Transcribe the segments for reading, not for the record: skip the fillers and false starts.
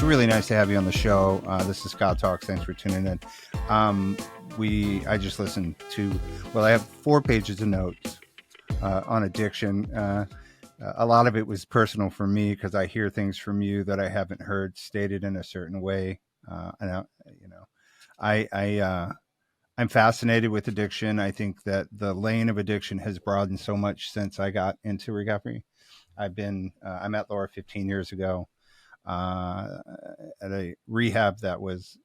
really nice to have you on the show. This is Scott Talks. Thanks for tuning in. I just listened to, I have 4 pages of notes on addiction. A lot of it was personal for me because I hear things from you that I haven't heard stated in a certain way. I'm fascinated with addiction. I think that the lane of addiction has broadened so much since I got into recovery. I met Laura 15 years ago at a rehab that was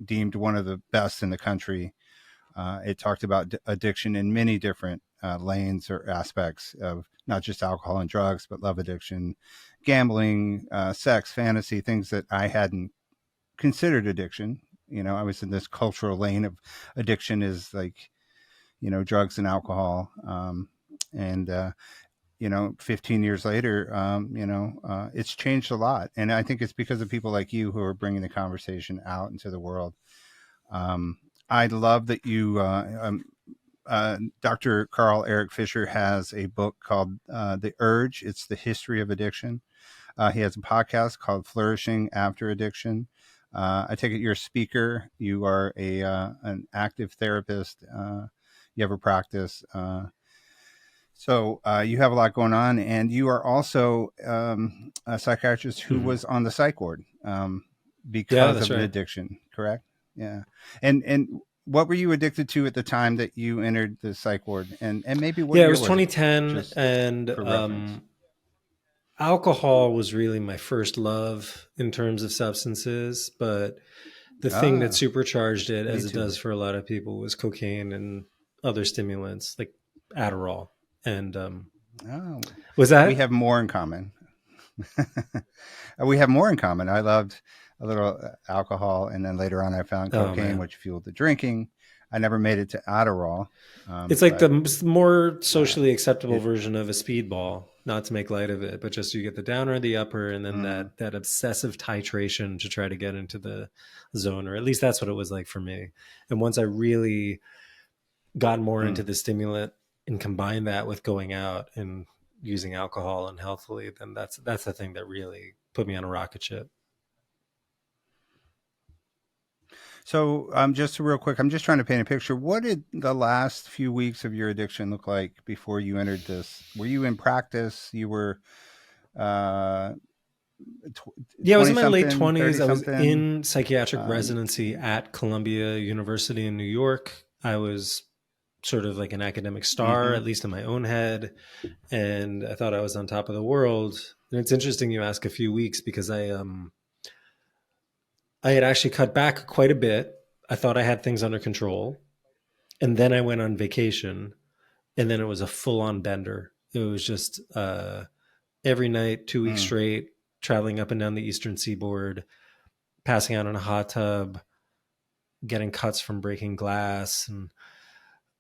deemed one of the best in the country. It talked about addiction in many different lanes or aspects of not just alcohol and drugs, but love addiction, gambling, sex, fantasy, things that I hadn't considered addiction. I was in this cultural lane of addiction is like, drugs and alcohol. 15 years later, it's changed a lot. And I think it's because of people like you who are bringing the conversation out into the world. I love that you, Dr. Erik Fisher has a book called The Urge. It's the history of addiction. He has a podcast called Flourishing After Addiction. I take it you're a speaker. You are an active therapist. You have a practice. So you have a lot going on, and you are also a psychiatrist who was on the psych ward because of an addiction, correct? Yeah. And what were you addicted to at the time that you entered the psych ward? And maybe what year it was 2010, and alcohol was really my first love in terms of substances, but the thing that supercharged it, as it does for a lot of people, was cocaine and other stimulants like Adderall. And was that? We have more in common. We have more in common. I loved a little alcohol, and then later on I found cocaine, which fueled the drinking. I never made it to Adderall. It's like the more socially acceptable version of a speedball, not to make light of it, but just you get the downer, the upper, and then that obsessive titration to try to get into the zone, or at least that's what it was like for me. And once I really got more into the stimulant and combine that with going out and using alcohol unhealthily, then that's the thing that really put me on a rocket ship. So just real quick, I'm just trying to paint a picture. What did the last few weeks of your addiction look like before you entered this? Were you in practice? You were I was in my late 20s. I was in psychiatric residency at Columbia University in New York. I was sort of like an academic star, at least in my own head. And I thought I was on top of the world. And it's interesting you ask a few weeks, because I had actually cut back quite a bit. I thought I had things under control. And then I went on vacation, and then it was a full-on bender. It was just every night, 2 weeks straight, traveling up and down the Eastern Seaboard, passing out in a hot tub, getting cuts from breaking glass, and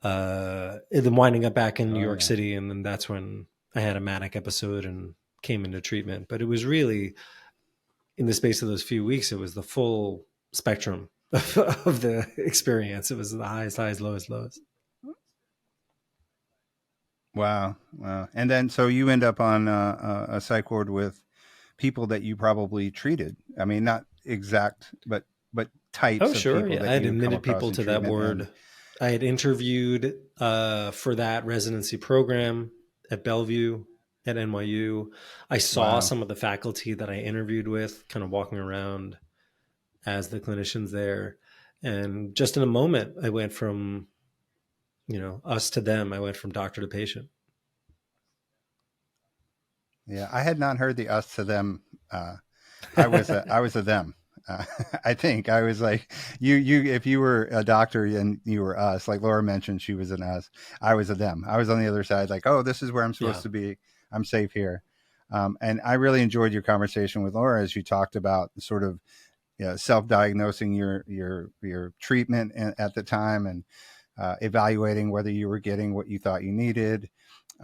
then winding up back in New York City. And then that's when I had a manic episode and came into treatment. But it was really, in the space of those few weeks, it was the full spectrum of the experience. It was the highest highs, lowest lows. Wow. And then, so you end up on a psych ward with people that you probably treated. I mean, not exact, but types of people. Yeah. I had admitted people to that ward. I had interviewed for that residency program at Bellevue at NYU. I saw some of the faculty that I interviewed with kind of walking around as the clinicians there. And just in a moment, I went from, us to them. I went from doctor to patient. Yeah. I had not heard the us to them. I was a them. I think I was like you, if you were a doctor and you were us, like Laura mentioned, she was an us. I was a them. I was on the other side, like, oh, this is where I'm supposed to be. I'm safe here. And I really enjoyed your conversation with Laura as you talked about sort of self-diagnosing your treatment at the time, and evaluating whether you were getting what you thought you needed.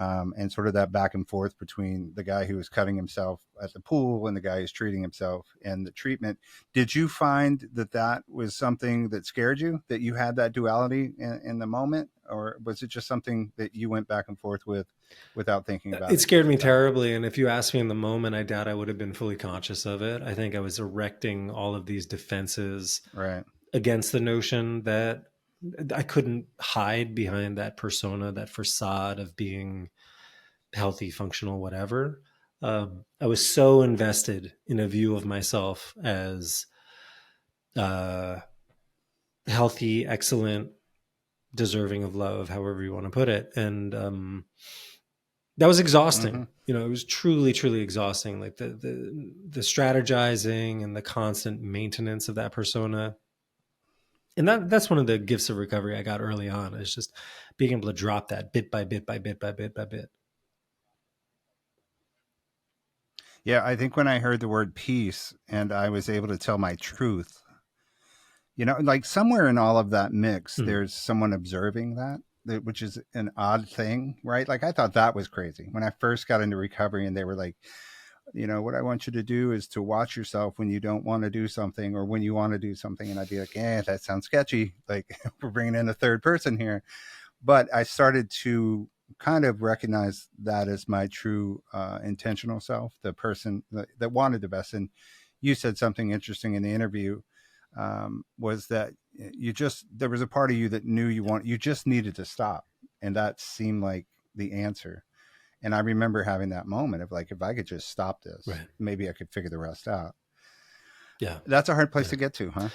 and sort of that back and forth between the guy who was cutting himself at the pool and the guy who's treating himself and the treatment. Did you find that that was something that scared you, that you had that duality in the moment, or was it just something that you went back and forth with without thinking about It it scared at the me time? terribly. And if you asked me in the moment, I doubt I would have been fully conscious of it. I think I was erecting all of these defenses Right. against the notion that I couldn't hide behind that persona, that facade of being healthy, functional, whatever. I was so invested in a view of myself as uh, healthy, excellent, deserving of love, however you want to put it. And that was Mm-hmm. exhausting. You know, it was truly, truly exhausting. Like the strategizing and the constant maintenance of that persona. And that's one of the gifts of recovery I got early on, is just being able to drop that bit by bit by bit by bit by bit. Yeah, I think when I heard the word peace and I was able to tell my truth, like somewhere in all of that mix, Mm, there's someone observing which is an odd thing, right? Like I thought that was crazy when I first got into recovery and they were like, what I want you to do is to watch yourself when you don't want to do something or when you want to do something. And I'd be like, yeah, that sounds sketchy. Like we're bringing in a third person here. But I started to kind of recognize that as my true intentional self, the person that wanted the best. And you said something interesting in the interview, was that there was a part of you that knew you just needed to stop. And that seemed like the answer. And I remember having that moment of like, if I could just stop this, right. maybe I could figure the rest out. Yeah. That's a hard place Yeah. to get to, huh?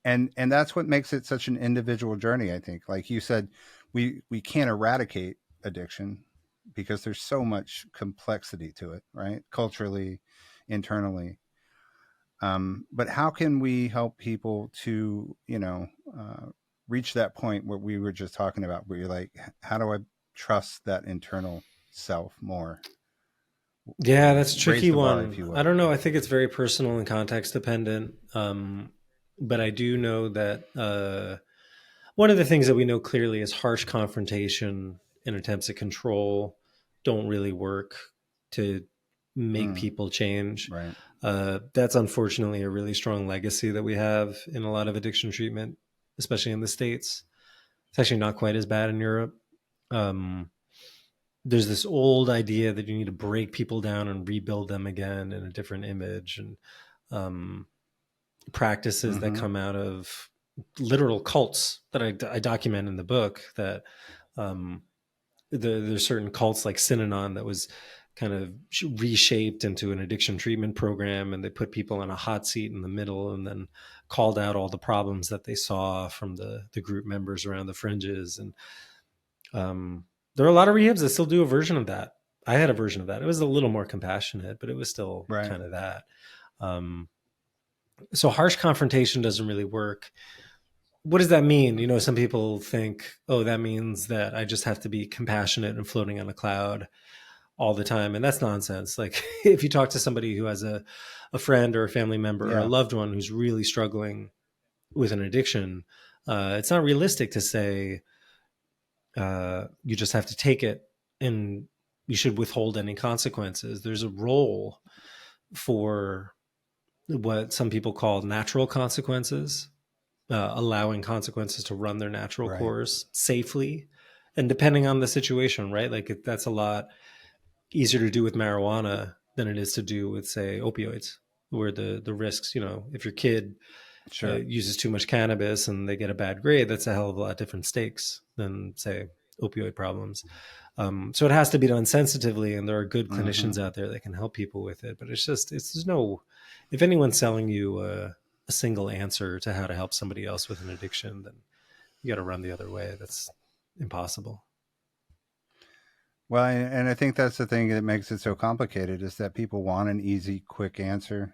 And that's what makes it such an individual journey, I think. Like you said, we can't eradicate addiction because there's so much complexity to it, right? Culturally, internally. But how can we help people to reach that point where we were just talking about, where you're like, how do I trust that internal self more? Yeah, that's a Raise tricky the bar, if one. you I will. don't know. I think it's very personal and context dependent. But I do know that one of the things that we know clearly is harsh confrontation and attempts at control don't really work to make Mm, people change. right. That's unfortunately a really strong legacy that we have in a lot of addiction treatment, especially in the States. It's actually not quite as bad in Europe. Um, there's this old idea that you need to break people down and rebuild them again in a different image, and um, practices that Mm-hmm. come out of literal cults that I document in the book. That um, there's certain cults like Synanon that was kind of reshaped into an addiction treatment program, and they put people on a hot seat in the middle and then called out all the problems that they saw from the group members around the fringes. And um, there are a lot of rehabs that still do a version of that. I had a version of that. It was a little more compassionate, but it was still Right. kind of that. Um, so harsh confrontation doesn't really work. What does that mean? You know, some people think, oh, that means that I just have to be compassionate and floating on a cloud all the time. And that's nonsense. Like if you talk to somebody who has a friend or a family member or a Yeah. loved one who's really struggling with an addiction, it's not realistic to say you just have to take it and you should withhold any consequences. There's a role for what some people call natural consequences, allowing consequences to run their natural Right. course safely. And depending on the situation, right? Like that's a lot easier to do with marijuana than it is to do with, say, opioids, where the risks, you know, if your kid Sure. uses too much cannabis and they get a bad grade, that's a hell of a lot different stakes than, say, opioid problems. So it has to be done sensitively, and there are good Mm-hmm. clinicians out there that can help people with it. But there's no, if anyone's selling you a single answer to how to help somebody else with an addiction, then you got to run the other way. That's impossible. Well, and I think that's the thing that makes it so complicated is that people want an easy, quick answer.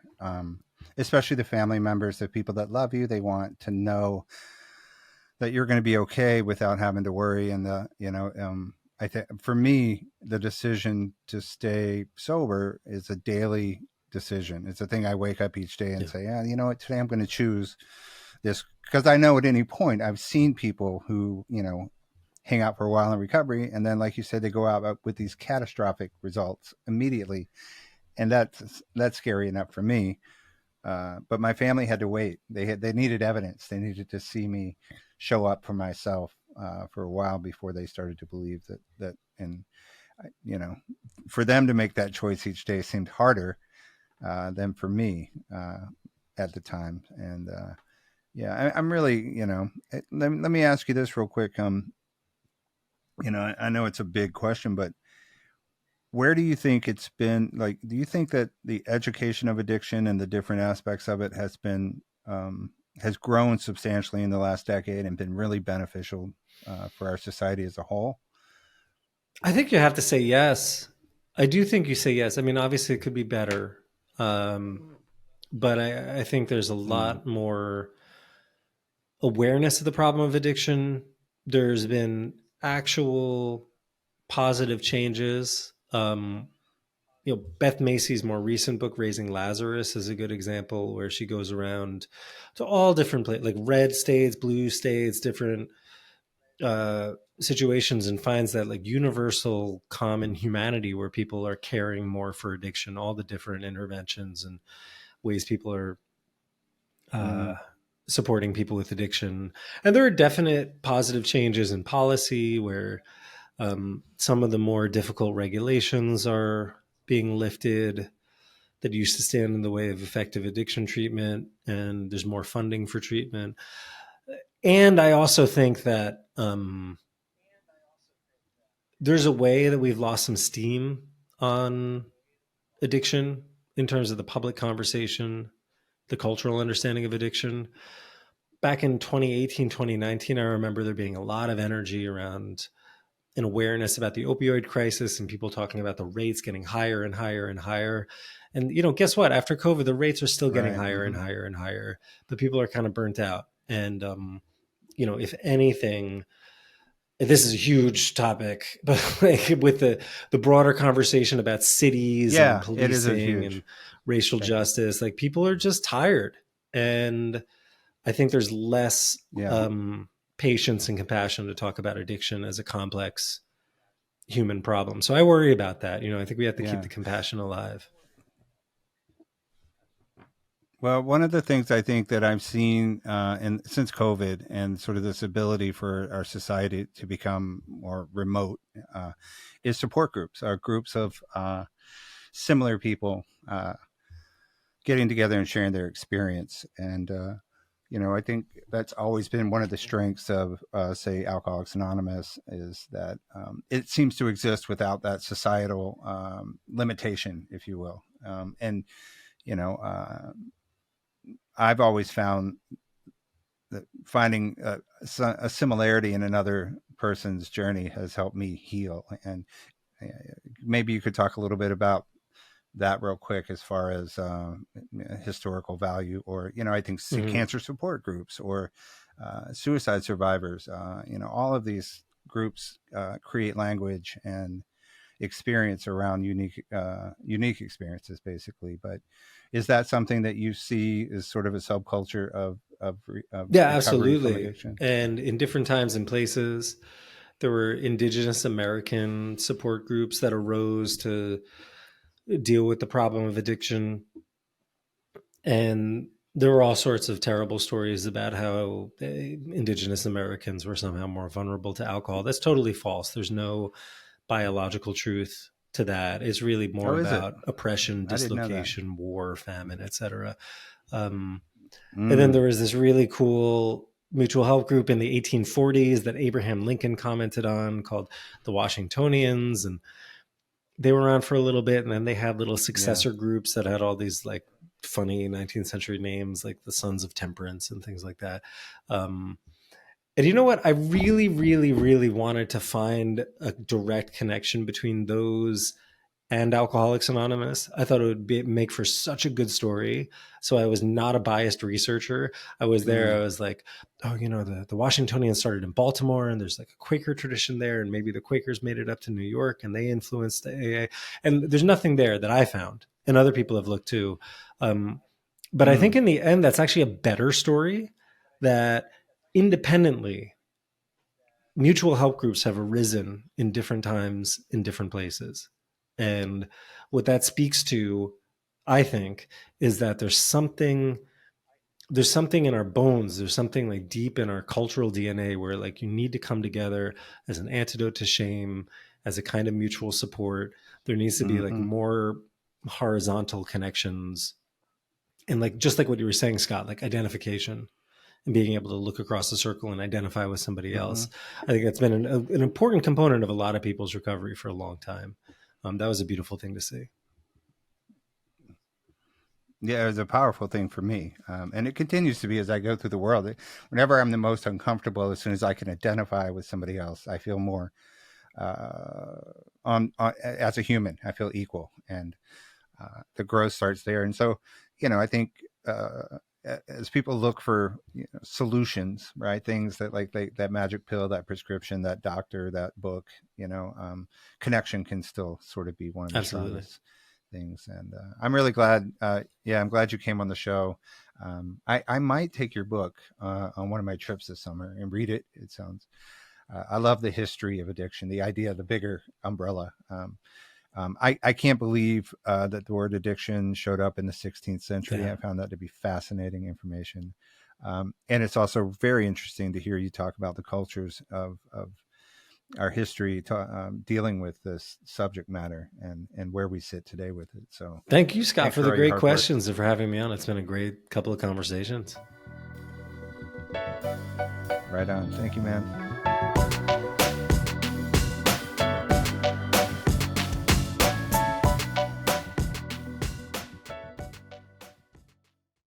Especially the family members, the people that love you, they want to know that you're going to be okay without having to worry. And I think for me, the decision to stay sober is a daily decision. It's a thing I wake up each day and Yeah. say, yeah, you know what, today I'm going to choose this because I know at any point I've seen people who, hang out for a while in recovery, and then, like you said, they go out with these catastrophic results immediately, and that's scary enough for me. But my family had to wait. They needed evidence. They needed to see me show up for myself for a while before they started to believe that. And you know, for them to make that choice each day seemed harder than for me at the time. And yeah, I'm really, let me ask you this real quick. I know it's a big question, but where do you think it's been, like, do you think that the education of addiction and the different aspects of it has grown substantially in the last decade and been really beneficial for our society as a whole? I think you have to say yes. I do think you say yes. I mean, obviously, it could be better, but I think there's a Mm, lot more awareness of the problem of addiction. There's been actual positive changes. Beth Macy's more recent book, Raising Lazarus, is a good example where she goes around to all different places, like red states, blue states, different situations, and finds that like universal common humanity where people are caring more for addiction, all the different interventions and ways people are uh, mm, supporting people with addiction. And there are definite positive changes in policy where some of the more difficult regulations are being lifted that used to stand in the way of effective addiction treatment, and there's more funding for treatment. And I also think that there's a way that we've lost some steam on addiction in terms of the public conversation, the cultural understanding of addiction. Back in 2018, 2019, I remember there being a lot of energy around an awareness about the opioid crisis and people talking about the rates getting higher and higher and higher. And, guess what? After COVID, the rates are still getting right. higher and Hmm. higher and higher, but people are kind of burnt out. And, if anything, this is a huge topic, but like with the broader conversation about cities and Yeah, it is a policing and huge racial thing. justice, like people are just tired. And I think there's less Yeah. patience and compassion to talk about addiction as a complex human problem. So I worry about that. I think we have to keep Yeah. the compassion alive. Well, one of the things I think that I've seen since COVID and sort of this ability for our society to become more remote is support groups, groups of similar people getting together and sharing their experience. And I think that's always been one of the strengths of, say, Alcoholics Anonymous, is that it seems to exist without that societal limitation, if you will. And you know, I've always found that finding a similarity in another person's journey has helped me heal. And uh, maybe you could talk a little bit about that real quick, as far as historical value, or I think Mm-hmm. cancer support groups, or suicide survivors. All of these groups create language and experience around unique experiences, basically. But is that something that you see as sort of a subculture of Yeah, recovery from absolutely. addiction? And in different times and places, there were Indigenous American support groups that arose to deal with the problem of addiction. And there were all sorts of terrible stories about how Indigenous Americans were somehow more vulnerable to alcohol. That's totally false. There's no biological truth to that. It's really more Oh, is it? about oppression, I didn't know that. dislocation, war, famine, etc. Um, and then Mm, there was this really cool mutual help group in the 1840s that Abraham Lincoln commented on called the Washingtonians. And they were around for a little bit. And then they had little yeah. successor groups that had all these like funny 19th century names, like the Sons of Temperance and things like that. Um, and you know what? I really, really, really wanted to find a direct connection between those and Alcoholics Anonymous. I thought it would make for such a good story. So I was not a biased researcher. I was there. Mm, I was like, oh, the Washingtonians started in Baltimore, and there's like a Quaker tradition there, and maybe the Quakers made it up to New York, and they influenced the AA. And there's nothing there that I found, and other people have looked too. Um, but I think mm, in the end, that's actually a better story. That independently, mutual help groups have arisen in different times in different places. And what that speaks to, I think, is that there's something in our bones, there's something like deep in our cultural DNA where like you need to come together as an antidote to shame, as a kind of mutual support. There needs to be like Hmm. more horizontal connections, and like just like what you were saying, Scott, like identification and being able to look across the circle and identify with somebody Hmm. else. I think that's been an important component of a lot of people's recovery for a long time. That was a beautiful thing to see. Yeah, it was a powerful thing for me, and it continues to be as I go through the world. Whenever I'm the most uncomfortable, as soon as I can identify with somebody else, I feel more uh, on as a human. I feel equal, and the growth starts there. And so, I think as people look for solutions, right? Things that like that magic pill, that prescription, that doctor, that book, connection can still sort of be one of the Absolutely. strongest things. And I'm really glad. Yeah, I'm glad you came on the show. I might take your book on one of my trips this summer and read it. It sounds. I love the history of addiction, the idea of the bigger umbrella. I can't believe that the word addiction showed up in the 16th century. Yeah. I found that to be fascinating information. And it's also very interesting to hear you talk about the cultures of our history dealing with this subject matter and where we sit today with it. So Thank you, Scott, thanks for for the all your great hard work. questions and for having me on. It's been a great couple of conversations. Right on. Thank you, man.